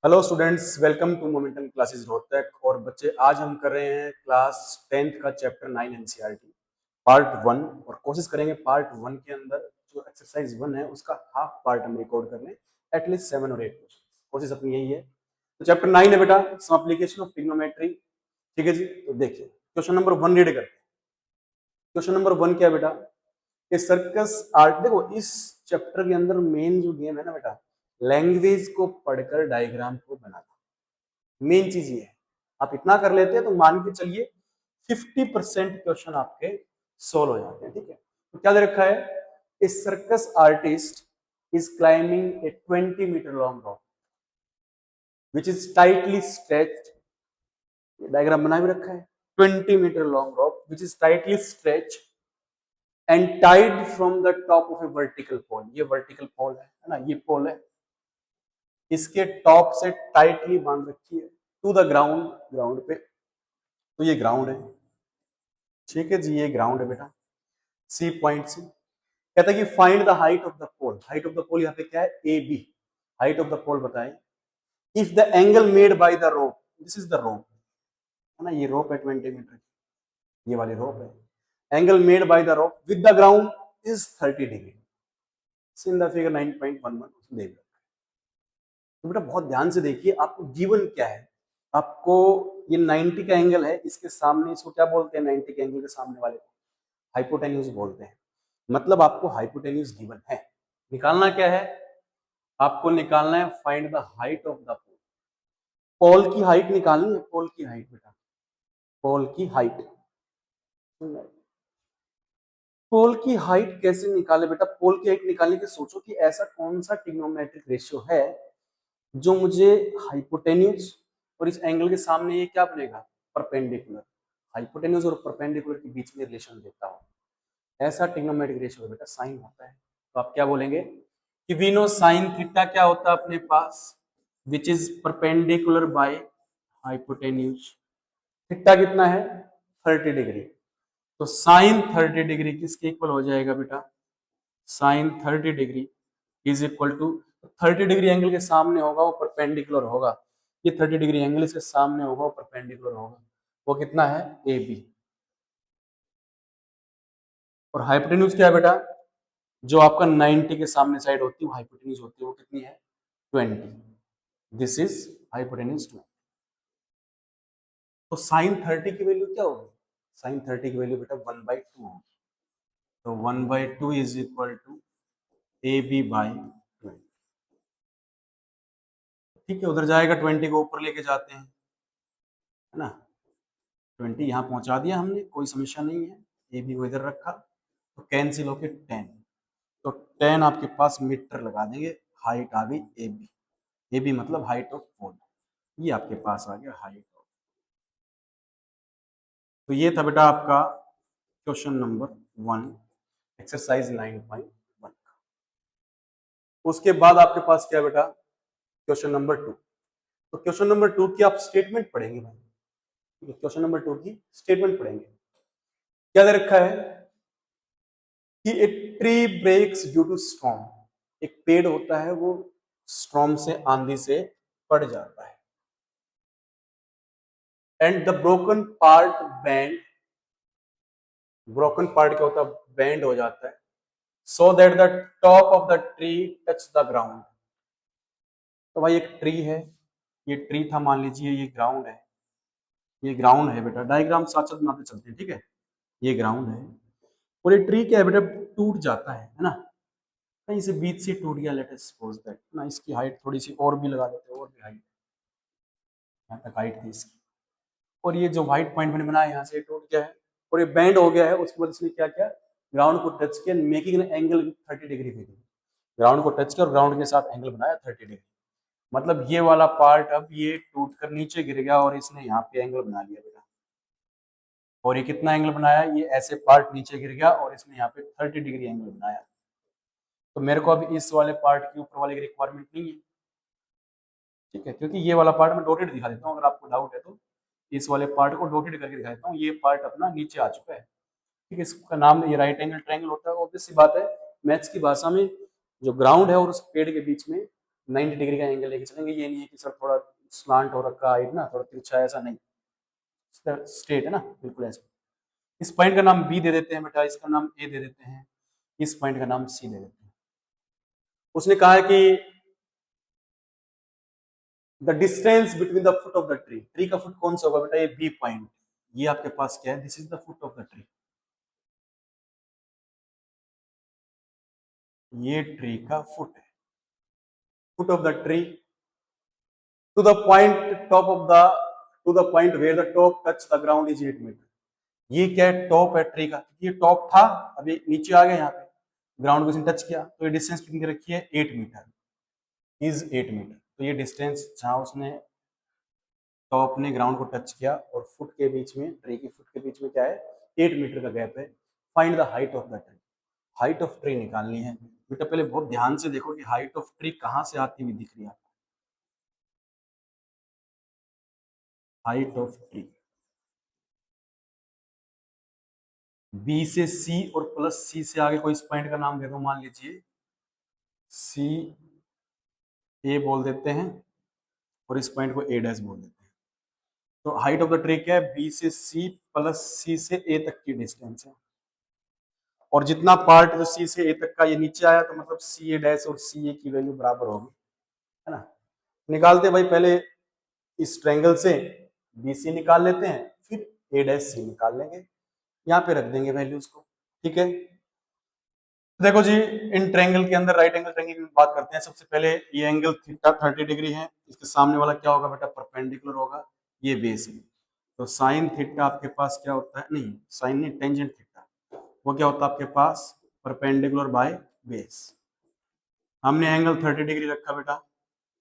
Hello students, welcome to momentum classes Rohtak. और बच्चे, आज हम कर रहे हैं क्लास 10th का चैप्टर 9 एनसीईआरटी पार्ट 1। और कोशिश करेंगे पार्ट 1 के अंदर जो एक्सरसाइज 1 है उसका हाफ पार्ट हम रिकॉर्ड कर लें, एटलीस्ट 7 और 8 क्वेश्चन। कोशिश अपनी यही है। तो चैप्टर 9 है बेटा, सम एप्लीकेशन ऑफ ट्रिग्नोमेट्री। ठीक है जी, तो देखिए क्वेश्चन नंबर 1 रीड करते हैं। क्वेश्चन नंबर 1 क्या है बेटा? ये सर्कस आर्ट। देखो, इस चैप्टर के अंदर मेन जो गेम है ना बेटा, लैंग्वेज को पढ़कर डायग्राम को बनाना। मेन चीज ये है। आप इतना कर लेते हैं तो मान के चलिए 50% क्वेश्चन आपके सोल्व हो जाते हैं। ठीक है, तो क्या दे रखा है? A circus artist is climbing a 20 metre long rock which is tightly stretched. Diagram बना भी रखा है। 20 metre long rock which is tightly stretched and tied from the top of a vertical pole. ये वर्टिकल पोल है ना, ये पोल है, इसके टॉप से टाइटली बांध रखी है टू द ग्राउंड, ग्राउंड पे। तो ये ग्राउंड है। ठीक है जी, ये ग्राउंड है बेटा। सी पॉइंट सी कहता है कि find the height of the pole. Height of the pole यहाँ पे क्या है? A B. Height of the pole बताएं। If the angle made by the rope, this is the rope है ना, ये रोप है 20 मीटर की, ये वाली रोप है। Angle made by the rope with the ground is 30 degree. In the figure 9.11 उसमें देख। तो बेटा बहुत ध्यान से देखिए, आपको गिवन क्या है। आपको ये 90 का एंगल है, इसके सामने इसको क्या बोलते हैं? 90 के एंगल के सामने वाले को हाइपोटेन्यूज बोलते हैं। मतलब आपको हाइपोटेन्यूज गिवन है। निकालना क्या है? आपको निकालना है find the height of the pole. Pole की हाइट निकालनी है। पोल की हाइट बेटा, पोल की हाइट। पोल की हाइट कैसे निकाले बेटा? पोल की हाइट निकालने के सोचो कि ऐसा कौन सा ट्रिग्नोमेट्रिक रेशियो है जो मुझे हाइपोटेन्यूज और इस एंगल के सामने ये क्या बनेगा? परपेंडिकुलर। हाइपोटेन्यूज और परपेंडिकुलर के बीच में रिलेशन देता हो, ऐसा ट्रिग्नोमेट्रिक रेशियो है बेटा, साइन होता है। तो आप क्या बोलेंगे कि वी नो साइन थीटा क्या होता है अपने पास, which is perpendicular by hypotenuse. Theta कितना है? 30 डिग्री। तो साइन 30 डिग्री किसके इक्वल हो जाएगा बेटा? Sine 30 degree is equal to 30 degree angle के सामने होगा, वो परपेंडिकुलर होगा। ये 30 डिग्री एंगल इसके सामने होगा, वो परपेंडिकुलर होगा। वो कितना है? A B. और हाइपोटेन्यूज क्या है बेटा? जो आपका 90 के सामने साइड होती है वो हाइपोटेन्यूज होती है, वो कितनी है? 20। This is hypotenuse 20। तो साइन 30 की वैल्यू क्या होगी? साइन 30 की वैल्यू बेटा 1/2 होगी। तो 1/2 is equal to A B by 20। ठीक है, उधर जाएगा 20 को ऊपर लेके जाते हैं, है ना। 20 यहाँ पहुंचा दिया हमने, कोई समस्या नहीं है। ए बी को इधर रखा तो कैंसिल होके 10। तो 10 आपके पास मीटर लगा देंगे। हाइट आ गई ए बी। ए बी मतलब हाइट ऑफ पोल। ये आपके पास आ गया हाइट ऑफ। तो ये था बेटा आपका क्वेश्चन नंबर 1, एक्सरसाइज 9.1। उसके बाद आपके पास क्या बेटा? Question number 2। तो क्वेश्चन नंबर 2 की आप स्टेटमेंट पढ़ेंगे भाई। क्वेश्चन नंबर 2 की स्टेटमेंट पढ़ेंगे। क्या दे रखा है कि एक tree breaks due to storm. एक पेड़ होता है, वो स्टॉर्म से, आंधी से पड़ जाता है। And the broken part band. Broken part क्या होता है? बैंड हो जाता है। So that the top of the tree touch the ground. तो भाई एक ट्री है, ये ट्री था, मान लीजिए ये ग्राउंड है। ये ग्राउंड है बेटा, डायग्राम साथ साथ बनाते चलते हैं, ठीक है। ये ग्राउंड है और ये ट्री क्या है बेटा? टूट जाता है ना। कहीं से बीच से टूट गया, लेट अस सपोज दैट ना। इसकी हाइट थोड़ी सी और भी लगा देते हैं, और भी हाइट, यहाँ तक हाइट थी इसकी। और ये जो व्हाइट पॉइंट मैंने बनाया यहाँ से टूट गया है और ये बैंड हो गया है। उसके बाद इसने क्या किया? ग्राउंड को टच किया, making an angle 30 degree. Ground को टच किया और ग्राउंड के साथ एंगल बनाया 30 डिग्री। मतलब ये वाला पार्ट अब ये टूट कर नीचे गिर गया और इसने यहाँ पे एंगल बना लिया बेटा। और ये कितना एंगल बनाया? ये ऐसे पार्ट नीचे गिर गया और इसने यहाँ पे 30 डिग्री एंगल बनाया। तो मेरे को अभी इस वाले पार्ट की ऊपर वाले की रिक्वायरमेंट नहीं है, ठीक है, क्योंकि ये वाला पार्ट मैं डॉटेड दिखा देता हूँ। अगर आपको डाउट है तो इस वाले पार्ट को डॉटेड करके दिखा देता हूँ। ये पार्ट अपना नीचे आ चुका है, ठीक है। इसका नाम ये राइट एंगल ट्रायंगल होता है। ऑब्वियस सी बात है, मैथ्स की भाषा में जो ग्राउंड है और उस पेड़ के बीच में 90 डिग्री का एंगल लेके चलेंगे। ये नहीं है कि सर थोड़ा स्लांट हो रखा है ना, थोड़ा तिरछा, ऐसा नहीं, स्ट्रेट है ना, बिल्कुल ऐसा। इस पॉइंट का नाम बी दे देते हैं बेटा, इसका नाम ए दे देते हैं, इस पॉइंट का नाम सी दे देते हैं। उसने कहा है कि the distance between the foot of the tree, tree का फुट कौन सा होगा बेटा, ये बी पॉइंट, ये आपके पास क्या है, this is the foot of the tree, ये ट्री का फुट है, foot of the tree to the point top of the, to the point where the top touch the ground is 8 metre. ये क्या है, टॉप है tree का, ये top था, अभी नीचे आ गया, यहाँ पे ग्राउंड को इसने टच किया, तो ये डिस्टेंस कितनी रखी है, 8 मीटर, इज 8 मीटर। तो ये डिस्टेंस जहां उसने टॉप ने ग्राउंड को टच किया और फुट के बीच में, ट्री की फुट के बीच में क्या है, 8 मीटर का गैप है। Find the height of the tree, height of tree निकालनी है बेटा। पहले बहुत ध्यान से देखो कि हाइट ऑफ ट्री कहां से आती हुई दिख रही है आपको, हाइट ऑफ ट्री बी से सी और प्लस सी से आगे कोई इस पॉइंट का नाम दे दो, मान लीजिए सी ए बोल देते हैं और इस पॉइंट को ए डैश बोल देते हैं। तो हाइट ऑफ द ट्री क्या है, बी से सी प्लस सी से ए तक की डिस्टेंस है, और जितना पार्ट जो सी से ए तक का ये नीचे आया, तो मतलब सी ए डैश और सी ए की वैल्यू बराबर होगी, है ना। निकालते भाई, पहले इस ट्रायंगल से बी सी निकाल लेते हैं, फिर ए डैश सी निकाल लेंगे, यहाँ पे रख देंगे वैल्यूज को, ठीक है। देखो जी, इन ट्रायंगल के अंदर राइट एंगल ट्रायंगल की बात करते हैं। सबसे पहले ये एंगल थीटा 30 डिग्री है, इसके सामने वाला क्या होगा बेटा, परपेंडिकुलर होगा, ये बेस है। तो साइन थीटा आपके पास क्या होता है, नहीं साइन नहीं, टेंजेंट थीटा, वो क्या होता है आपके पास, परपेंडिकुलर बाय बेस। हमने एंगल 30 डिग्री रखा बेटा,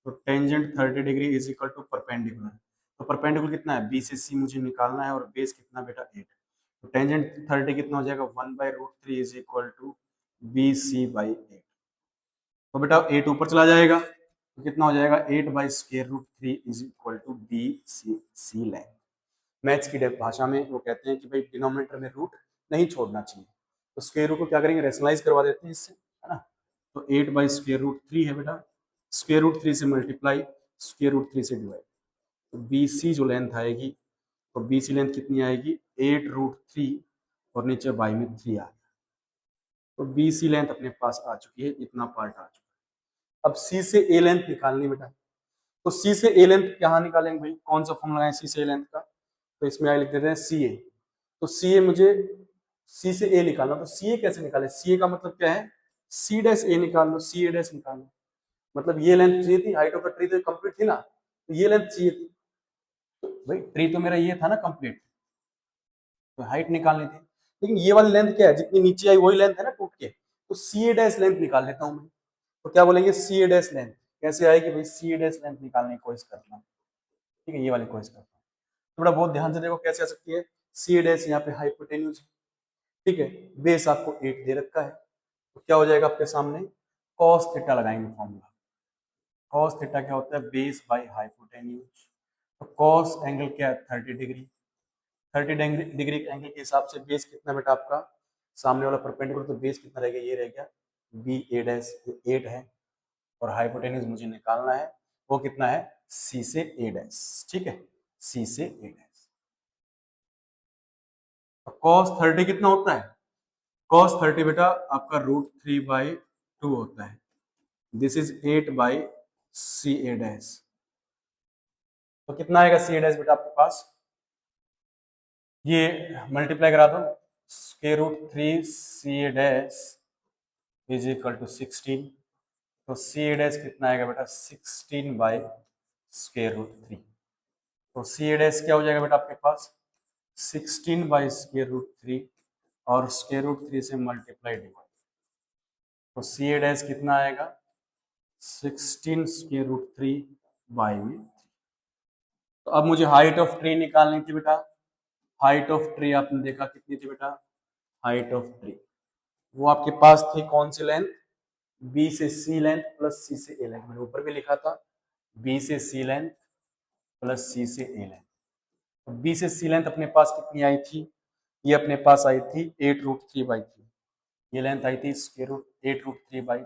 तो tangent 30 degree is equal to perpendicular. तो परपेंडिकुलर कितना है, बी से सी मुझे निकालना है, और बेस कितना बेटा 8। तो टेंजेंट 30 कितना हो जाएगा, 1/√3 is equal to B C by 8। तो बेटा 8 ऊपर चला जाएगा, तो कितना हो जाएगा, 8/√3 is equal to B C, C length. Maths की भाषा में वो कहते हैं कि भाई डिनोमिनेटर में रूट नहीं छोड़ना चाहिए, तो स्क्वायर रूट को क्या करेंगे, रेशनलाइज करवा देते हैं इससे, है ना। तो 8/√3 है बेटा, √3 से मल्टीप्लाई, √3 से डिवाइड, तो बी सी जो लेंथ आएगी, तो बी सी लेंथ कितनी आएगी, 8√3, और नीचे बाई में 3 आ गया, तो बी सी लेंथ अपने पास आ चुकी है, इतना पार्ट आ चुका है। अब सी से ए लेंथ निकालनी बेटा, तो सी से ए लेंथ कहाँ निकालेंगे भाई, कौन सा फॉर्म लगाएं सी से ए लेंथ का, तो इसमें आगे लिख देते हैं सी ए। तो सी ए मुझे सी से ए निकालना, तो सी ए कैसे निकाले, सी ए का मतलब क्या है, सी डैश ए निकाल लो, सी ए डैश निकाल लो, मतलब ये लेंथ चाहिए थी, हाइट ऑफ द ट्री तो कंप्लीट थी ना, तो ये लेंथ चाहिए थी, भाई ट्री तो मेरा ये था ना कंप्लीट, तो हाइट निकालनी थी, लेकिन ये वाली लेंथ क्या है, जितनी नीचे आई वही लेंथ है ना टूट के, तो सी ए डैश लेंथ निकाल लेता हूँ मैं। तो क्या बोलेंगे, सी ए डैश लेंथ कैसे आएगी भाई, सी ए डैश लेंथ निकालने की कोशिश करता हूँ, ठीक है, ये वाली कोशिश करता हूँ। थोड़ा बहुत ध्यान से देखो कैसे आ सकती है, सी ए डैश यहाँ पे हाइपोटेन्यूज है, ठीक है, बेस आपको 8 दे रखा है, तो क्या हो जाएगा आपके सामने, कॉस थीटा लगाएंगे फॉर्मूला, कॉस थीटा क्या होता है, बेस बाय हाइपोटेन्यूज। तो कॉस एंगल क्या है, 30 डिग्री, 30 डिग्री के एंगल के हिसाब से बेस कितना बेटा आपका, सामने वाला परपेंडिकुलर, तो बेस कितना रहेगा, ये रह गया बी ए डैश, 8 है, और हाइपोटेन्यूज मुझे निकालना है, वो कितना है, सी से ए डैश, ठीक है, सी से ए डैश। तो कॉस 30 कितना होता है, कॉस 30 बेटा आपका √3/2 होता है, दिस इज 8/सी ए डैश। तो कितना आएगा सी ए डैश बेटा आपके पास, ये मल्टीप्लाई करा दो, √3 सी ए डैश इज इक्वल टू 16। तो सी ए डैश कितना आएगा बेटा, 16/√3। तो सी ए डैश क्या हो जाएगा बेटा आपके पास, 16/√3, और √3 से मल्टीप्लाई डिवाइड, तो सी ए डैश कितना आएगा, 16 √3 तो अब मुझे हाइट ऑफ ट्री निकालनी थी बेटा, हाइट ऑफ ट्री आपने देखा कितनी थी बेटा, हाइट ऑफ ट्री वो आपके पास थी कौन सी लेंथ, बी से सी लेंथ प्लस सी से ए लेंथ, मैंने ऊपर भी लिखा था, बी से सी लेंथ प्लस सी से ए लेंथ। बी से सी लेंथ अपने पास कितनी आई थी, ये अपने पास आई थी 8√3/3, ये लेंथ आई थी √8√3/3,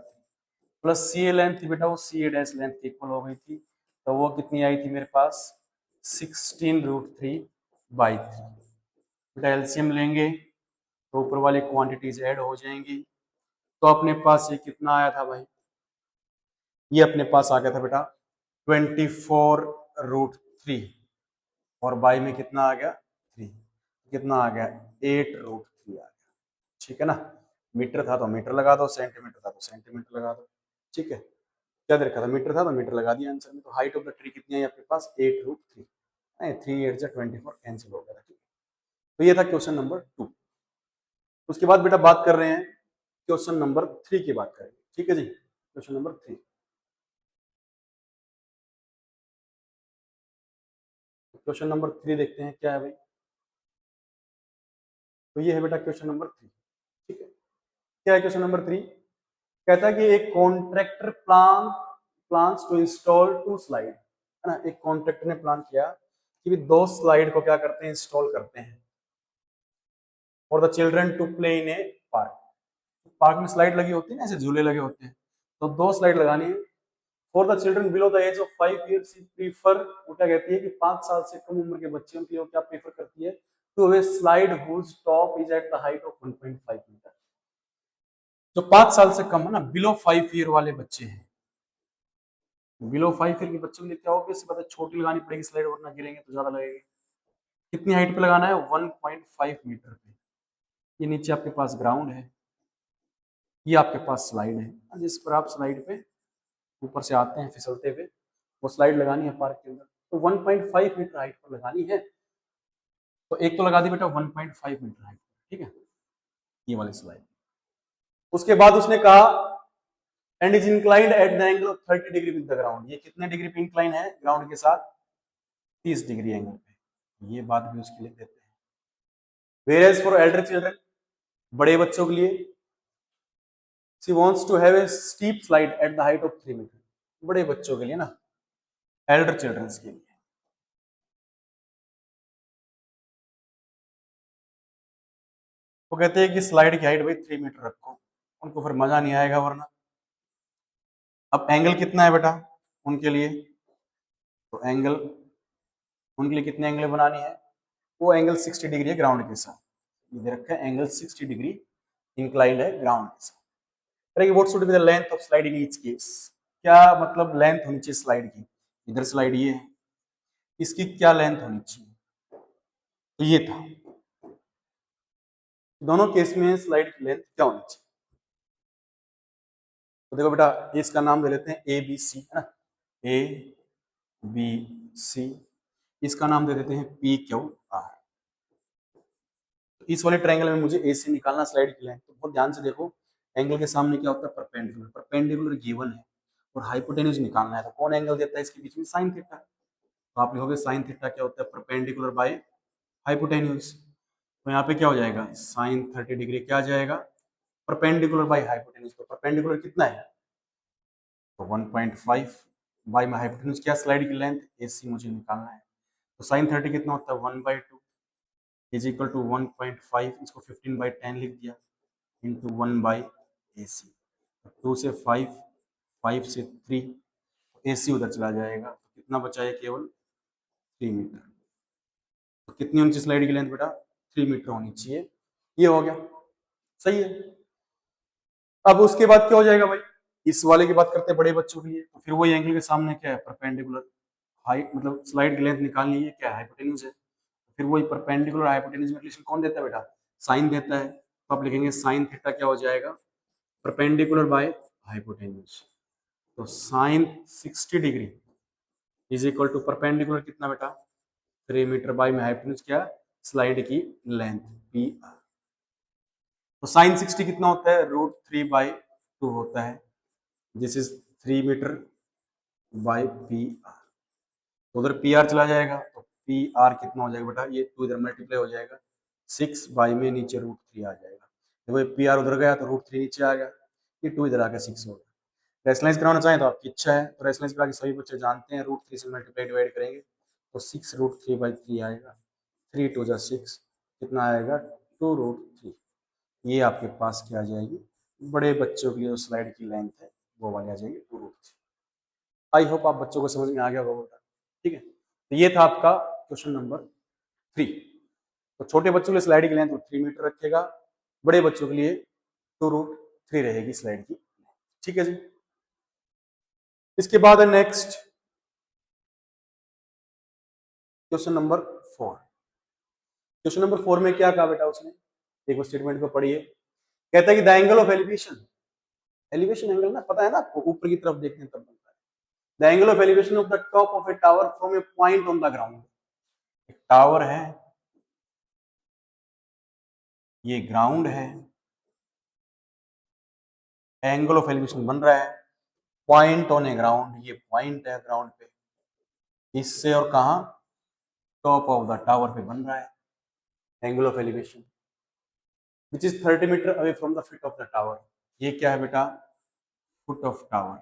प्लस सी ए लेंथ थी बेटा, वो सी ए डैश लेंथ की इक्वल हो गई थी, तो वो कितनी आई थी मेरे पास 16√3/3। बेटा एलसीएम लेंगे तो ऊपर वाली क्वांटिटीज ऐड हो जाएंगी, तो अपने पास ये कितना आया था भाई, ये अपने पास आ गया था बेटा 24√3, और बाई में कितना आ गया 3, कितना आ गया 8√3 आ गया। ठीक है ना, मीटर था तो मीटर लगा दो, सेंटीमीटर था तो सेंटीमीटर लगा दो। ठीक है, क्या दे रखा था, मीटर था तो मीटर लगा दिया आंसर में। तो हाइट ऑफ द ट्री कितनी है आपके पास 8√3, 3 8 24 कैंसिल हो गया था। ठीक है, तो ये था क्वेश्चन नंबर 2। उसके बाद बेटा बात कर रहे हैं क्वेश्चन नंबर 3 की बात करेंगे। ठीक है जी, क्वेश्चन नंबर 3। क्वेश्चन नंबर 3 देखते हैं क्या है भाई। तो ये है बेटा क्वेश्चन नंबर 3। ठीक है, क्या है क्वेश्चन नंबर 3, कहता है कि एक contractor plans to install 2 slide, है ना, एक कॉन्ट्रैक्टर ने प्लान किया कि 2 स्लाइड को क्या करते हैं, इंस्टॉल करते हैं for the children to play in a park. Park में स्लाइड लगी होती है ना, ऐसे झूले लगे होते हैं, तो 2 स्लाइड लगानी है for the children below the age of 5 years. Prefer, वो क्या कहती है कि 5 साल से कम उम्र के बच्चों के लिए क्या प्रीफर करती है, to a slide whose top is at the height of 1.5 metre. जो 5 साल से कम है ना, बिलो 5 ईयर वाले बच्चे हैं, बिलो 5 ईयर के बच्चों के लिए क्या होगा, इससे पता छोटी लगानी पड़ेगी स्लाइड, वरना गिरेंगे तो ज्यादा लगेगी। कितनी हाइट पे लगाना है, 1.5 मीटर पे। ये नीचे आपके पास ग्राउंड है, ये आपके पास स्लाइड है, जिस पर आप स्लाइड पे ऊपर से आते हैं फिसलते हुए, वो स्लाइड लगानी है पार्क के अंदर, तो 1.5 मीटर हाइट पर लगानी है। तो एक तो लगा दी बेटा 1.5 मीटर हाइट, ठीक है, ये वाली स्लाइड। उसके बाद उसने कहा and is inclined at the angle of 30 degree with the ground. ये कितने डिग्री पे इंक्लाइन है ग्राउंड के साथ, 30 डिग्री एंगल पे। ये बात भी उसके लिए देते हैं। Whereas for elder children, बड़े बच्चों के लिए, she wants to have a steep slide at the height of 3 metre. बड़े बच्चों के लिए ना, एल्डर चिल्ड्रंस के लिए। वो कहते हैं कि स्लाइड की हाइट भाई 3 मीटर रखो, उनको फिर मजा नहीं आएगा वरना। अब एंगल कितना है बेटा उनके लिए, तो एंगल उनके लिए कितने एंगल बनानी है, वो एंगल 60 डिग्री है ग्राउंड के साथ। ये दे रखा है एंगल 60 डिग्री इंक्लाइंड है ग्राउंड के साथ। करेंगे what should be the length of slide in each case. क्या मतलब लेंथ होनी चाहिए स्लाइड की, इधर स्लाइड ये है, इसकी क्या लेंथ होनी चाहिए, तो ये था। दोनों केस में स्लाइड की लेंथ क्या होनी चाहिए। तो देखो बेटा, इसका नाम दे लेते हैं ए बी सी, है ना, ए बी सी। इसका नाम दे देते हैं पी क्यू आर। इस वाले ट्रायंगल में मुझे ए सी निकालना स्लाइड की लेंथ, तो बहुत ध्यान से देखो, एंगल के सामने क्या होता है, परपेंडिकुलर। परपेंडिकुलर गिवन है और हाइपोटेन्यूज निकालना है, तो कौन एंगल देता है इसके बीच में, साइन थीटा। तो आप लिखोगे साइन थीटा क्या होता है, परपेंडिकुलर बाय हाइपोटेन्यूज। तो यहाँ पे क्या हो जाएगा, साइन 30 डिग्री क्या आ जाएगा, परपेंडिकुलर बाय हाइपोटेन्यूज। तो परपेंडिकुलर कितना है, तो 1.5 बाय में हाइपोटेन्यूज क्या, स्लाइड की लेंथ AC मुझे निकालना है। तो साइन 30 कितना होता है, 1/2 इज इक्वल टू 1.5, इसको 15/10 लिख दिया, इंटू 1/AC। 2 से 5, 5 से 3, AC उधर चला जाएगा, तो कितना बचा है, केवल 3 मीटर। तो कितनी होनी चाहिए स्लाइड की लेंथ बेटा, 3 मीटर होनी चाहिए। ये हो गया, सही है। अब उसके बाद क्या हो जाएगा भाई, इस वाले की बात करते हैं बड़े बच्चों के लिए, तो फिर वही एंगल के सामने क्या है, परपेंडिकुलर। हाइट मतलब स्लाइड की लेंथ निकालनी है, क्या है, हाइपोटेन्यूज है। फिर वही परपेंडिकुलर हाइपोटेन्यूज में रिलेशन कौन देता है बेटा, साइन देता है। तो आप लिखेंगे साइन थीटा क्या हो जाएगा, परपेंडिकुलर बाय हाइपोटेन्यूज। तो sine 60 degree is equal to perpendicular कितना बेटा, 3 मीटर बाय में हाइपोटेन्यूज क्या, स्लाइड की लेंथ पी आर। तो साइन 60 कितना होता है, √3/2 होता है, this is 3 metre by P R. उधर पी आर चला जाएगा, तो पी आर कितना हो जाएगा बेटा, ये 2 इधर मल्टीप्लाई हो जाएगा, 6 बाई में नीचे √3 आ जाएगा। देखो पी आर उधर गया तो √3 नीचे आ गया, ये 2 इधर आके 6 हो गया। रेशनलाइज कराना चाहें तो आपकी इच्छा है, तो रेशनलाइज करा के सभी बच्चे जानते हैं √3 से मल्टीप्लाई डिवाइड करेंगे तो 6√3/3 आएगा, 3 2 जा 6, कितना आएगा 2√3। ये आपके पास क्या आ जाएगी, बड़े बच्चों के लिए स्लाइड की लेंथ है, वो वाली आ जाएगी 2√3। आई होप आप बच्चों को समझ में आ गया होगा बेटा, ठीक है। तो ये था आपका क्वेश्चन नंबर 3। तो छोटे बच्चों के लिए स्लाइड की लेंथ 3 मीटर रखेगा, बड़े बच्चों के लिए 2√3 रहेगी स्लाइड की, ठीक है जी। इसके बाद है next question number 4। Question number 4 में क्या कहा बेटा उसने, एक बार स्टेटमेंट को पढ़िए। कहता है कि the angle of elevation, elevation angle ना पता है ना आपको, ऊपर की तरफ देखते हैं तब बनता है। The angle of elevation of the top of a tower from a point on the ground. एक टावर है, ये ग्राउंड है, एंगल ऑफ एलिवेशन बन रहा है पॉइंट ऑन ए ग्राउंड, ये पॉइंट है ग्राउंड पे, इससे और कहा टॉप ऑफ द टावर पे बन रहा है angle of elevation which is 30 metre away from the feet of the tower. ये क्या है बेटा, फुट ऑफ टावर।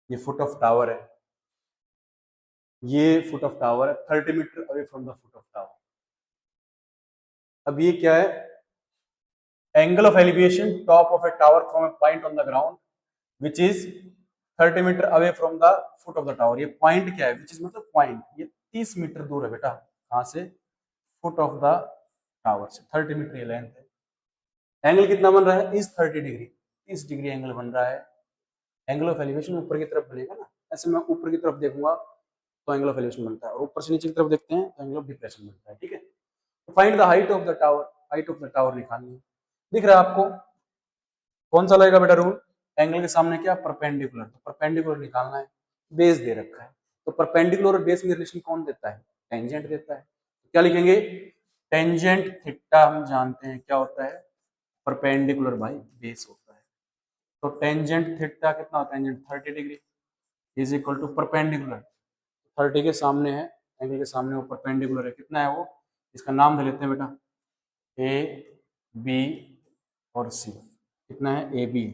ये फुट ऑफ टावर है, ये फुट ऑफ टावर है 30 metre away from the foot of tower. अब ये क्या है, angle of elevation top of a tower from a point on the ground which is 30 metre away from the foot of the tower. ये point क्या है, which is मतलब point, ये 30 metre दूर है बेटा, कहां से, फुट ऑफ द टावर से, 30 मीटर ये लेंथ है। एंगल कितना बन रहा है, इज 30 डिग्री, 30 डिग्री एंगल बन रहा है। एंगल ऑफ एलिवेशन ऊपर की तरफ बनेगा ना, ऐसे मैं ऊपर की तरफ देखूंगा तो एंगल ऑफ एलिवेशन बनता है, और ऊपर से नीचे की तरफ देखते हैं तो एंगल ऑफ डिप्रेशन बनता है, ठीक है। तो find the height of the tower, height of the tower निकालनी है। दिख रहा है आपको, कौन सा लगेगा बेटा रूल, एंगल के सामने क्या, परपेंडिकुलर, तो परपेंडिकुलर निकालना है। बेस दे रखा है, तो परपेंडिकुलर और बेस में रिलेशन कौन देता है, टेंजेंट देता है। तो क्या लिखेंगे, टेंजेंट थीटा हम जानते हैं क्या होता है, परपेंडिकुलर बाय बेस होता है। तो टेंजेंट थीटा कितना होता है, tangent 30 degree is equal to perpendicular, 30 के सामने है, एंगल के सामने वो परपेंडिकुलर है, कितना है वो, इसका नाम दे लेते हैं बेटा ए बी और सी। कितना है, ए बी,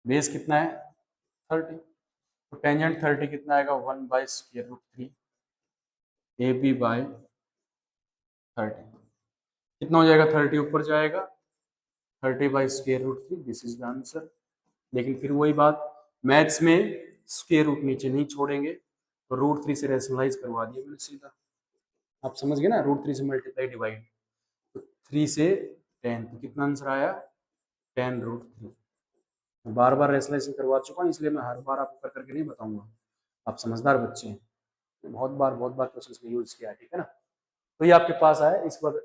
बेस कितना है 30, तो टेंजेंट 30 कितना आएगा, 1/√3 ए बी बाय 30, कितना हो जाएगा, 30 ऊपर जाएगा, 30/√3, दिस इज द आंसर। लेकिन फिर वही बात, मैथ्स में स्क्वायर रूट नीचे नहीं छोड़ेंगे, तो √3 से रेशनलाइज करवा दिया मैंने सीधा, आप समझ गए ना, √3 से मल्टीप्लाई डिवाइड, तो 3 से 10, तो कितना आंसर आया, 10√3। मैं बार बार रेशनलाइजेशन करवा चुका हूँ, इसलिए मैं हर बार आपको कर करके नहीं बताऊंगा, आप समझदार बच्चे हैं, बहुत बार क्वेश्चन में यूज किया है, ठीक है ना। तो ये आपके पास आया, इस पर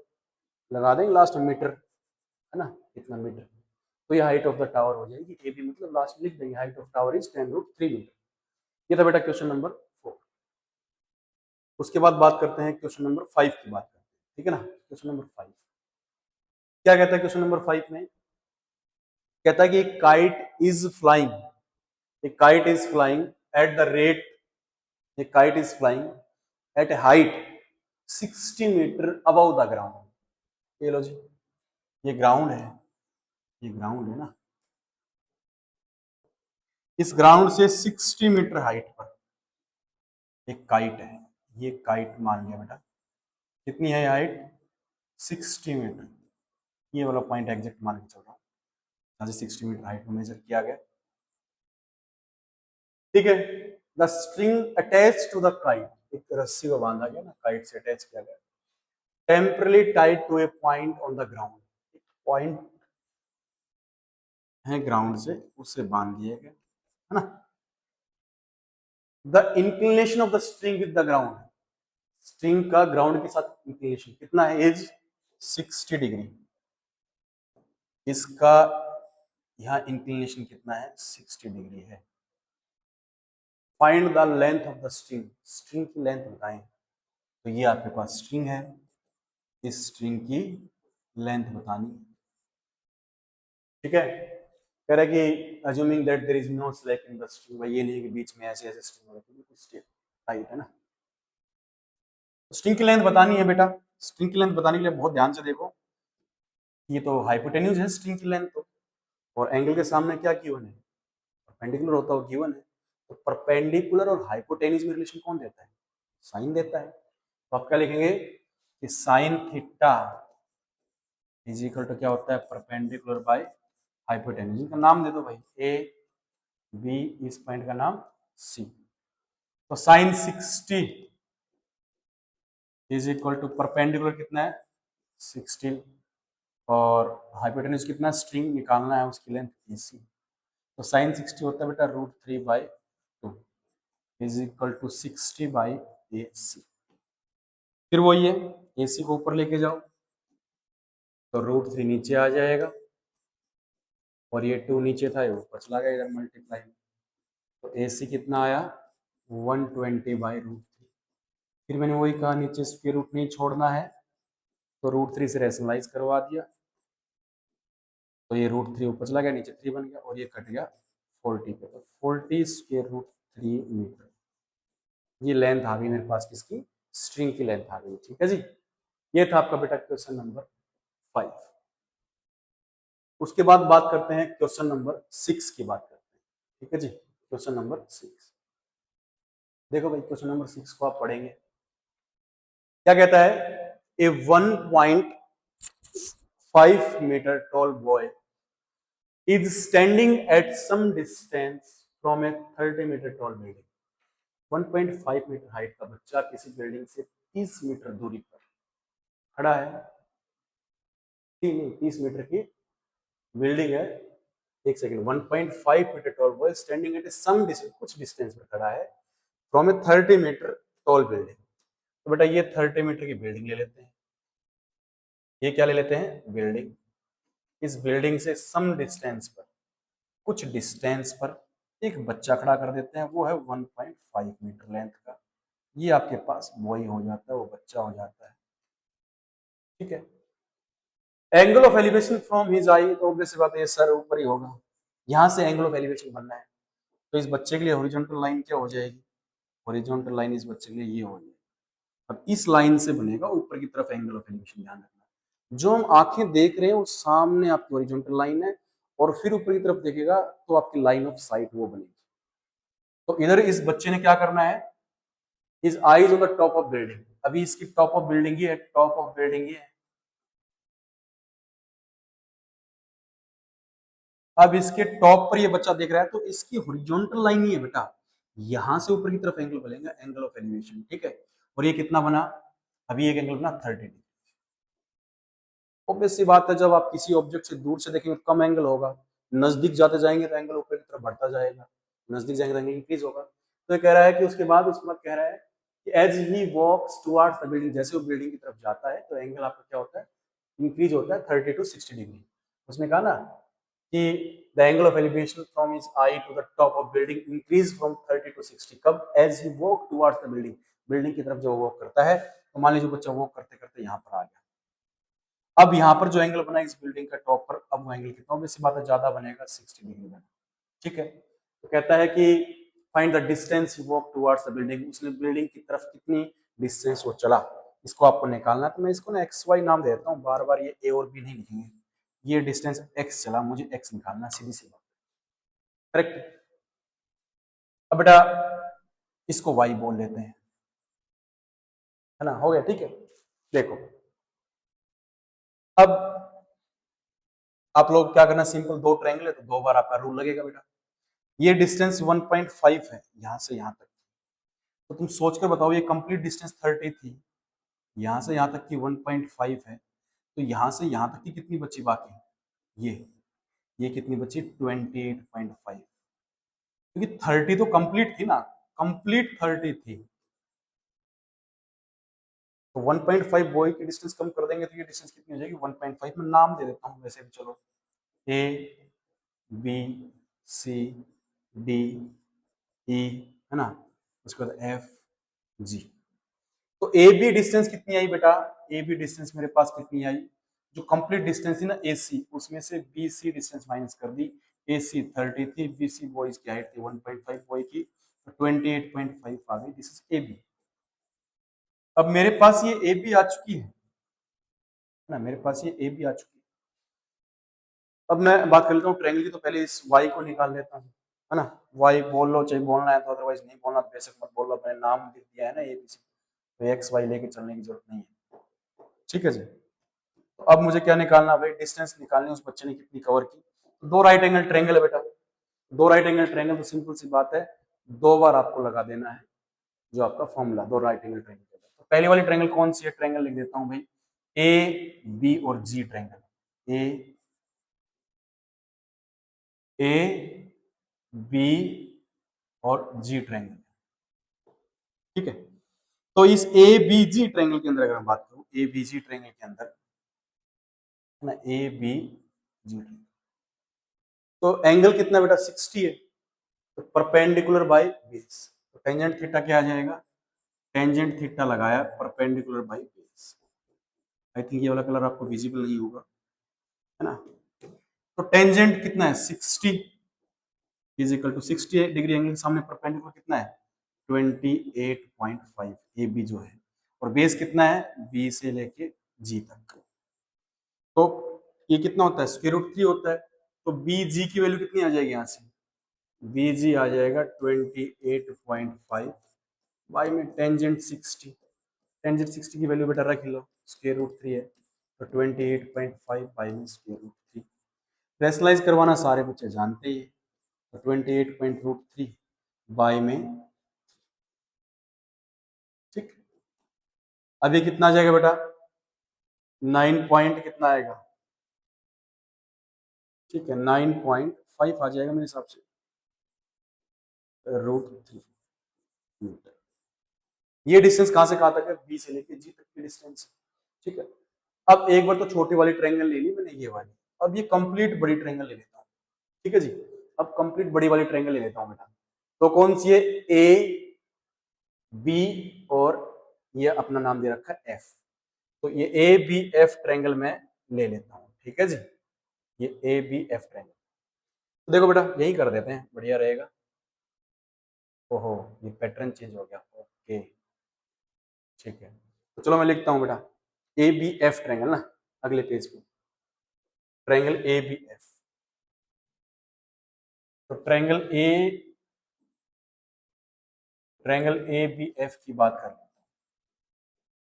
लगा देंगे लास्ट में मीटर, है ना, कितना मीटर, तो ये हाइट ऑफ द टावर हो जाएगी, ए बी मतलब लास्ट में लिख देंगे height of tower is 10√3 metre. ये था बेटा क्वेश्चन नंबर 4। उसके बाद बात करते हैं क्वेश्चन नंबर 5 की बात करते हैं, ठीक है ना। क्वेश्चन नंबर 5 क्या कहता है, क्वेश्चन नंबर 5 में कहता है कि kite is flying, a kite is flying at the rate, a kite is flying at a height 60 metre above the ground। ये लो जी, ये ग्राउंड है, ये ग्राउंड है ना, इस ग्राउंड से 60 मीटर हाइट पर एक काइट है, ये काइट मान लिया बेटा, कितनी है हाइट, 60 मीटर, ये वाला पॉइंट एग्जैक्ट मान के चल रहा हूँ, जहां से 60 मीटर हाइट को मेजर किया गया, ठीक है। The string attach to the kite, एक रस्सी को बांधा गया ना, काइट से अटैच किया गया, temporarily tied to a point on the ground, point है ग्राउंड से, उससे बांध दिए गए, है ना। The inclination of the string with the ground, string का ग्राउंड के साथ इंक्लिनेशन कितना है, इज 60 डिग्री, इसका यहाँ इंक्लिनेशन कितना है, 60 डिग्री है। Find the length of the string, string की लेंथ बताएं, तो ये आपके पास स्ट्रिंग है, इस स्ट्रिंग की लेंथ बतानी, ठीक है। कह रहा है कि assuming that there is no slack in the string, भाई ये नहीं कि बीच में ऐसे ऐसे स्ट्रिंग हो रही है, टाइट है ना। स्ट्रिंग की लेंथ बतानी है बेटा, स्ट्रिंग की लेंथ बताने के लिए बहुत ध्यान से देखो, ये तो हाइपोटेन्यूज है स्ट्रिंग की लेंथ तो, और एंगल के सामने क्या गिवन है, परपेंडिकुलर होता है गिवन है, तो परपेंडिकुलर और हाइपोटेन्यूज में रिलेशन कौन देता है, साइन देता है। तो आप क्या लिखेंगे कि sine theta is equal to क्या होता है, परपेंडिकुलर बाय हाइपोटेन्यूज। इनका नाम दे दो भाई, ए बी, इस पॉइंट का नाम सी। तो sine 60 is equal to perpendicular कितना है 16, और हाइपोटेन्यूज कितना, स्ट्रिंग निकालना है उसकी लेंथ AC। तो साइन 60 होता है बेटा √3/2 इज इक्वल टू 60/AC। फिर वही है, AC को ऊपर लेके जाओ तो √3 नीचे आ जाएगा, और ये 2 नीचे था, ये ऊपर चला गया इधर मल्टीप्लाई। तो AC कितना आया 120/√3। फिर मैंने वही कहा, नीचे स्क्वायर रूट नहीं छोड़ना है, तो √3 से रेशनलाइज करवा दिया, तो ये √3 ऊपर चला गया, नीचे 3 बन गया, और ये कट गया 40 पे। तो 40√3 मीटर ये लेंथ आ गई मेरे पास, किसकी, स्ट्रिंग की लेंथ आ गई। ठीक है जी, ये था आपका बेटा क्वेश्चन नंबर 5। उसके बाद बात करते हैं क्वेश्चन नंबर 6 की बात करते हैं। ठीक है जी, क्वेश्चन नंबर 6 देखो भाई, क्वेश्चन नंबर 6 को आप पढ़ेंगे, क्या कहता है, a 1.5 metre tall boy is standing at some distance from a 30 metre tall building. 1.5 metre height का बच्चा किसी बिल्डिंग से 30 मीटर दूरी पर खड़ा है। 30 मीटर की बिल्डिंग है, एक second, 1.5 metre tall boy standing at some distance, कुछ डिस्टेंस पर खड़ा है, from a 30 metre tall building. तो बेटा ये 30 मीटर की बिल्डिंग ले लेते हैं, ये क्या ले लेते हैं, बिल्डिंग। इस बिल्डिंग से सम डिस्टेंस पर, कुछ डिस्टेंस पर एक बच्चा खड़ा कर देते हैं, वो है 1.5 मीटर लेंथ का। ये आपके पास बॉय हो जाता है, वो बच्चा हो जाता है। ठीक है, angle of elevation from his eye, तो ऑब्वियस बात है ये सर ऊपर ही होगा, यहां से एंगल ऑफ एलिवेशन बनना है। तो इस बच्चे के लिए हॉरिजॉन्टल लाइन क्या हो जाएगी, हॉरिजॉन्टल लाइन इस बच्चे के लिए ये हो जाएगी। अब इस लाइन से बनेगा ऊपर की तरफ एंगल ऑफ एलिवेशन, ध्यान रखना। जो हम आंखें देख रहे हैं वो सामने आपकी हॉरिजॉन्टल लाइन है, और फिर ऊपर की तरफ देखेगा तो आपकी लाइन ऑफ साइट वो बनेगी। तो इधर इस बच्चे ने क्या करना है, is eyes on the top of building. अभी इसकी टॉप ऑफ बिल्डिंग ये है, टॉप ऑफ बिल्डिंग ये है। अब इसके टॉप पर ये बच्चा देख रहा है, तो इसकी हॉरिजॉन्टल लाइन ही है बेटा, यहां से ऊपर की तरफ एंगल बनेगा, एंगल ऑफ एलिवेशन। ठीक है, और ये कितना बना, अभी एक एंगल बना 30 डिग्री। ऑब्वियस सी बात है, जब आप किसी ऑब्जेक्ट से दूर से देखेंगे तो कम एंगल होगा, नजदीक जाते जाएंगे तो एंगल ऊपर की तरफ बढ़ता जाएगा, नजदीक जाएंगे तो एंगल इंक्रीज होगा। तो ये कह रहा है कि उसके बाद कह रहा है कि as he walks towards the building, जैसे वो बिल्डिंग की तरफ जाता है तो एंगल आपका क्या होता है, इंक्रीज होता है 30 to 60 डिग्री। उसने कहा ना कि the angle of elevation from his eye to the top of building increase from 30 to 60, कब, as he walk towards the building, building की तरफ जो वॉक करता है। तो मान लीजिए बच्चा वॉक करते करते यहाँ पर आ गया, अब यहाँ पर जो एंगल बना इस बिल्डिंग का टॉप पर, अब वो एंगल कितना, वैसी बात है ज्यादा बनेगा, 60 डिग्री बनेगा। ठीक है, तो कहता है कि find the distance he walk towards the building, उसने बिल्डिंग की तरफ कितनी डिस्टेंस वो चला, इसको आपको निकालना है। तो मैं इसको ना एक्स वाई नाम देता हूँ, बार बार ये ए और बी नहीं लिखेंगे, ये डिस्टेंस एक्स चला, मुझे एक्स निकालना, सीधी सी बात, करेक्ट। अब बेटा इसको वाई बोल लेते हैं, है ना, हो गया। ठीक है, देखो अब आप लोग क्या करना, सिंपल, दो ट्रायंगल है तो दो बार आपका रूल लगेगा बेटा। ये डिस्टेंस 1.5 है यहां से यहां तक, तो तुम सोच कर बताओ, ये कंप्लीट डिस्टेंस 30 थी, यहां से यहां तक की 1.5 है, तो यहां से यहां तक की कितनी बची बाकी, ये कितनी बची 28.5, क्योंकि 30 तो कंप्लीट थी ना, कंप्लीट 30 थी, तो 1.5 बॉय की डिस्टेंस कम कर देंगे तो ये डिस्टेंस कितनी हो जाएगी 1.5। मैं नाम दे देता हूँ वैसे भी, चलो A B C D E, है ना, उसके बाद एफ जी। तो ए बी डिस्टेंस कितनी आई बेटा, ए बी डिस्टेंस मेरे पास कितनी आई, जो कंप्लीट डिस्टेंस थी ना ए सी, उसमें से बी सी डिस्टेंस माइनस कर दी। ए सी 30 थी, बी सी बॉयज की हाइट थी 1.5 बॉय की, तो 28.5 आ गई, दिस इज ए बी। अब मेरे पास ये ए बी आ चुकी है ना, मेरे पास ये ए बी आ चुकी है। अब मैं बात कर लेता हूँ ट्रायंगल की, तो पहले इस y को निकाल लेता हूँ, है ना। y बोल लो चाहे बोलना है तो, अदरवाइज नहीं बोलना तो बेशक मत बोल लो, मैंने नाम लिख दिया है ना ए बी सी, तो एक्स वाई लेके चलने की जरूरत नहीं है। ठीक है जी। तो अब मुझे क्या निकालना भाई, डिस्टेंस निकालनी है उस बच्चे ने कितनी कवर की। तो दो राइट एंगल ट्रायंगल है बेटा, दो राइट एंगल ट्रायंगल, तो सिंपल सी बात है, दो बार आपको लगा देना है जो आपका फॉर्मूला दो राइट एंगल ट्रायंगल। तो पहली वाली ट्रायंगल कौन सी है, ट्रायंगल लिख देता हूं भाई, ए बी और जी ट्रायंगल, ए बी और जी ट्रायंगल, ठीक है। तो इस ए बी जी ट्रायंगल के अंदर अगर मैं बात करूं, ए बी जी ट्रायंगल के अंदर ना, ए बी जी, तो एंगल कितना बेटा 60 है, तो परपेंडिकुलर बाय बेस, तो टेंजेंट थीटा क्या आ जाएगा, टेंजेंट थीटा लगाया perpendicular by base. I think ये वाला कलर आपको विजिबल नहीं होगा, है ना। तो टेंजेंट कितना है 60 is equal to 60 degree angle के सामने परपेंडिकुलर कितना है 28.5 ए बी जो है, और बेस कितना है बी से लेके जी तक। तो ये कितना होता है स्क्वायर रूट 3 होता है, तो बी जी की वैल्यू कितनी आ जाएगी यहाँ से, बी जी आ जाएगा 28.5 बाई में टेंजेंट 60, टेंजेंट 60 की वैल्यू बेटा रख लो, स्क्वायर रूट 3 है, तो 28.5 बाई में स्क्वायर रूट 3, रेशनलाइज करवाना सारे बच्चे जानते ही, तो 28.3 बाई में, ठीक। अब ये कितना आ जाएगा बेटा 9 पॉइंट कितना आएगा, ठीक है 9.5 आ जाएगा मेरे हिसाब से रूट 3 मीटर। ये डिस्टेंस कहां से कहां तक है, बी से लेके जी तक की डिस्टेंस, ठीक है। अब एक बार तो छोटी वाली ट्रायंगल ले ली मैंने ये वाली, अब ये कंप्लीट बड़ी ट्रायंगल ले लेता हूँ, ठीक है जी। अब कंप्लीट बड़ी वाली ट्रायंगल ले लेता हूँ बेटा, तो कौन सी है, ए बी और ये अपना नाम दे रखा है एफ, तो ये ए बी एफ ट्रायंगल में ले लेता हूँ, ठीक है जी। ये ए बी एफ ट्रायंगल, तो देखो बेटा यही कर देते हैं, बढ़िया रहेगा। ओहो ये पैटर्न चेंज हो गया, ओके ठीक है। तो चलो मैं लिखता हूँ बेटा ए बी एफ ट्रायंगल ना, अगले पेज पे ट्रायंगल ए बी एफ, तो ट्रायंगल ए बी एफ की बात कर,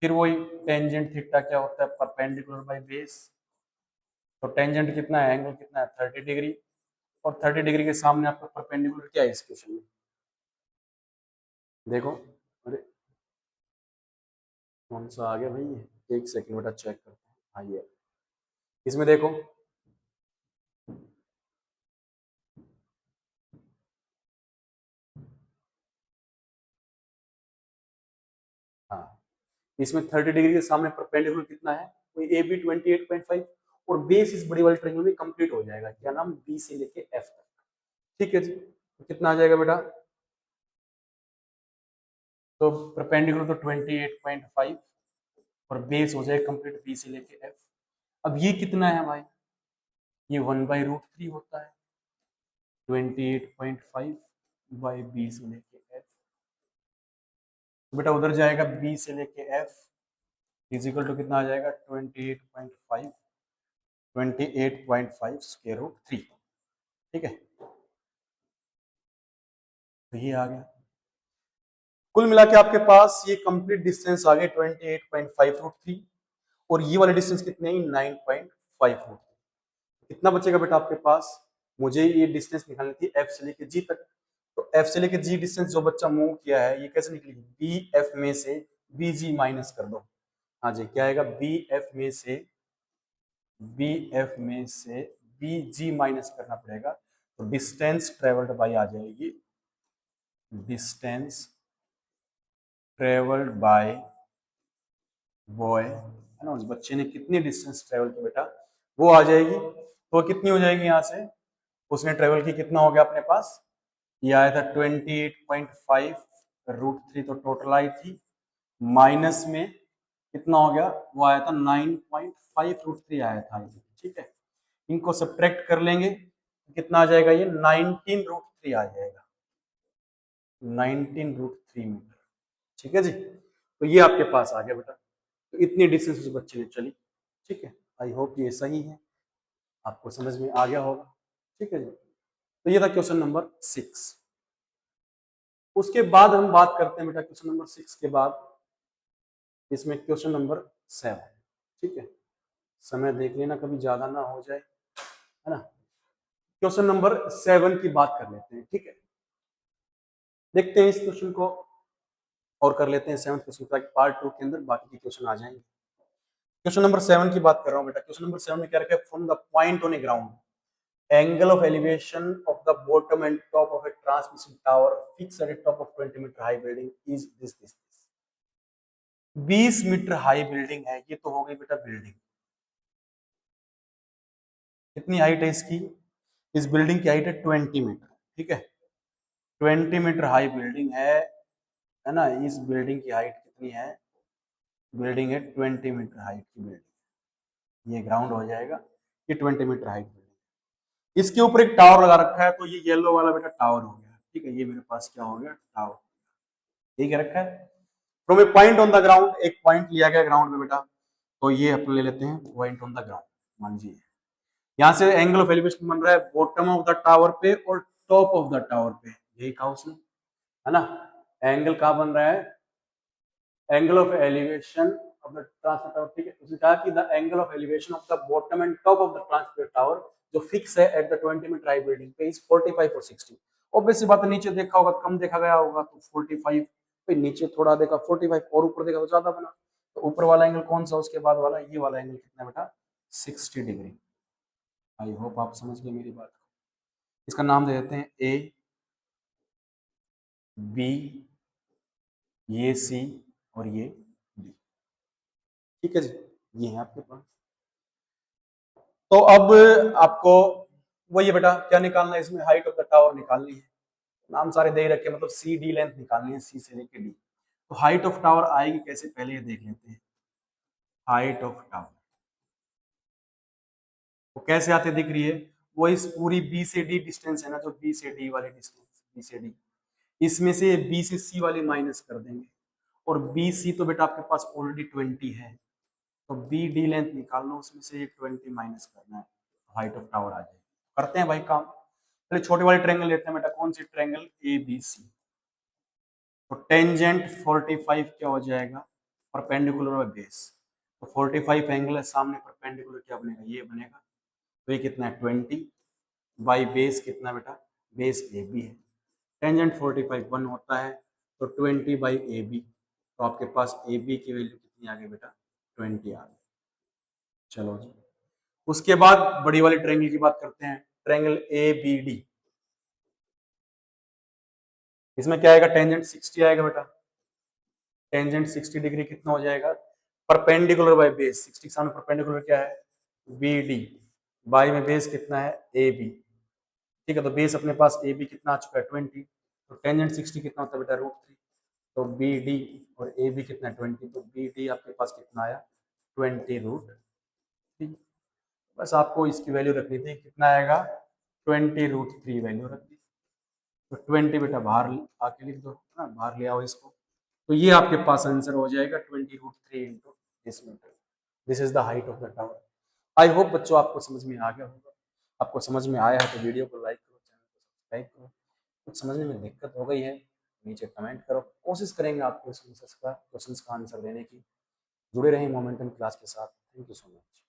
फिर वही टेंजेंट थीटा क्या होता है परपेंडिकुलर बाय बेस, तो टेंजेंट कितना है एंगल कितना है 30 डिग्री, और 30 डिग्री के सामने आपका परपेंडिकुलर क्या है इस क्वेश्चन में, देखो, अरे कौन सा आ गया भाई ये, एक सेकंड बेटा चेक करते हैं, आइए इसमें देखो, हाँ इसमें 30 डिग्री के सामने परपेंडिकुलर कितना है, वही ए बी 28.5, और बेस इस बड़ी वाली ट्रायंगल में कंप्लीट हो जाएगा, क्या नाम बी से लेके एफ तक, ठीक है जी। तो कितना आ जाएगा बेटा, तो परपेंडिकुलर तो 28.5 और बेस हो जाएगा कंप्लीट बी से लेके एफ। अब ये कितना है भाई, ये 1/√3 होता है, 28.5 बाई बी से लेके एफ, बेटा उधर जाएगा बी से लेके एफ इजिकल टू कितना आ जाएगा 28.5, 28.5 स्क्वायर रूट 3, ठीक है। तो ये आ गया, कुल मिला के आपके पास ये कंप्लीट डिस्टेंस आ गई 28.5√3, और ये वाले डिस्टेंस कितने हैं 9.5√3। कितना बचेगा बेटा आपके पास, मुझे ये डिस्टेंस निकालनी थी एफ से लेके जी तक, तो एफ से लेके जी डिस्टेंस जो बच्चा मूव किया है ये कैसे निकलेगी, बी एफ में से बी जी माइनस कर दो, हाँ जी क्या आएगा बी एफ में से बी जी माइनस करना पड़ेगा, तो डिस्टेंस ट्रेवल्ड बाई आ जाएगी, डिस्टेंस ट्रेवल्ड बाय बॉय, है ना, उस बच्चे ने कितनी डिस्टेंस ट्रेवल की बेटा वो आ जाएगी, तो कितनी हो जाएगी यहाँ से, उसने ट्रेवल की कितना हो गया अपने पास, ये आया था 28.5√3, तो टोटल आई थी, माइनस में कितना हो गया वो आया था 9.5√3 आया था, ठीक है। इनको सब्ट्रैक्ट कर लेंगे कितना आ जाएगा, ये 19√3 आ जाएगा, 19√3 मीटर, ठीक है जी। तो ये आपके पास आ गया बेटा, तो इतनी डिस्टेंस उस बच्चे ने चली, ठीक है। आई होप ये सही है, आपको समझ में आ गया होगा, ठीक है जी। तो ये था क्वेश्चन नंबर 6। उसके बाद हम बात करते हैं बेटा क्वेश्चन नंबर 6 के बाद, इसमें क्वेश्चन नंबर 7, ठीक है, समय देख लेना कभी ज्यादा ना हो जाए, है ना। क्वेश्चन नंबर 7 की बात कर लेते हैं, ठीक है। देखते हैं इस क्वेश्चन को और कर लेते हैं 7th क्वेश्चन, ताकि पार्ट 2 के अंदर बाकी के क्वेश्चन आ जाएंगे। क्वेश्चन नंबर 7 की बात कर रहा हूं बेटा। क्वेश्चन नंबर 7 में क्या रखा है, from the point on a ground angle of elevation of the bottom and top of a transmission tower fix at top of 20 metre high building is this. 20 metre high building है, ये तो हो गई बेटा बिल्डिंग। कितनी height है इसकी, इस बिल्डिंग की हाइट है 20 मीटर, ठीक है। 20 मीटर हाई बिल्डिंग है ना। इस बिल्डिंग की हाइट कितनी है, बिल्डिंग है 20 मीटर हाइट की बिल्डिंग, ये ग्राउंड हो जाएगा, ये 20 मीटर हाइट बिल्डिंग। इसके ऊपर एक टावर लगा रखा है, तो ये येलो वाला बेटा टावर हो गया, ठीक है। ये मेरे पास क्या हो गया, टावर, ठीक है, रखा है। From a point on the ground, एक पॉइंट लिया गया ग्राउंड में बेटा, तो ये अपन ले लेते हैं पॉइंट ऑन द ग्राउंड, मान लीजिए यहाँ से एंगल ऑफ एलिवेशन बन रहा है बॉटम ऑफ द टावर पे और टॉप ऑफ द टावर पे, यही कहा उसने, है ना। एंगल कहाँ बन रहा है, angle of elevation of the transfer tower, ठीक है। उसने कहा कि the angle of elevation of the bottom and top of the transfer tower जो फिक्स है at the 20 metre high building पे इज 45 और 60। ऑब्वियस सी बात है, नीचे देखा होगा कम देखा गया होगा तो 45 पे, नीचे थोड़ा देखा 45 और ऊपर देखा तो ज्यादा बना। तो ऊपर वाला एंगल कौन सा, उसके बाद वाला, ये वाला एंगल कितना बेटा, 60 डिग्री। आई होप आप समझ गए मेरी बात को। इसका नाम दे देते हैं ए, बी, ये सी और ये डी, ठीक है जी। ये है आपके पास। तो अब आपको वही बेटा क्या निकालना है, इसमें हाइट ऑफ द टावर निकालनी है। नाम सारे दे ही रखे, मतलब सी डी लेंथ निकालनी है, सी से लेके डी। तो हाइट ऑफ टावर आएगी कैसे, पहले ये देख लेते हैं। हाइट ऑफ टावर वो कैसे आते दिख रही है, वो इस पूरी बी से डी डिस्टेंस है ना, जो बी से डी वाली डिस्टेंस, बी से डी, इसमें से बी से सी वाली माइनस कर देंगे। और बी सी तो बेटा आपके पास ऑलरेडी 20 है, तो बी डी लेंथ निकाल लो, उसमें से ये 20 माइनस करना है, हाइट ऑफ टावर आ जाएगी। करते हैं भाई काम। पहले छोटे वाले ट्रायंगल लेते हैं बेटा, कौन सी, ट्रायंगल ए बी सी। तो टेंजेंट 45 क्या हो जाएगा, परपेंडिकुलर बाय बेस। तो 45 एंगल है सामने, परपेंडिकुलर क्या बनेगा, ये बनेगा। तो ये कितना है 20 बाई बेस कितना बेटा, बेस ए बी है। टेंजेंट 45 1 होता है, तो 20 बाई ए बी, तो आपके पास ए बी की वैल्यू कितनी आ गई बेटा, 20 आ गई। चलो जी, उसके बाद बड़ी वाली ट्रायंगल की बात करते हैं, ट्रायंगल ए बी डी। इसमें क्या आएगा, टेंजेंट 60 आएगा बेटा। टेंजेंट 60 डिग्री कितना हो जाएगा, परपेंडिकुलर बाय बेस, 60 के सामने परपेंडिकुलर क्या है, बी डी, बाई में बेस कितना है, ए बी, ठीक है। तो बेस अपने पास ए बी कितना आ चुका है 20, तो टेंजेंट 60 कितना होता है बेटा √3। तो बी डी और ए बी कितना है 20, तो बी डी आपके पास कितना आया 20√3। बस आपको इसकी वैल्यू रखनी थी, कितना आएगा 20√3 वैल्यू रख दी। तो 20 बेटा बाहर आके लिख दो, है ना, बाहर ले आओ इसको। तो ये आपके पास आंसर हो जाएगा 20√3 into this metre. This is the height of the tower. I hope बच्चों आपको समझ में आ गया होगा। आपको समझ में आया है तो वीडियो को लाइक करो, चैनल को सब्सक्राइब करो। कुछ समझने में दिक्कत हो गई है नीचे कमेंट करो, कोशिश करेंगे आपको क्वेश्चन का आंसर देने की। जुड़े रहें मोमेंटम क्लास के साथ। Thank you so much.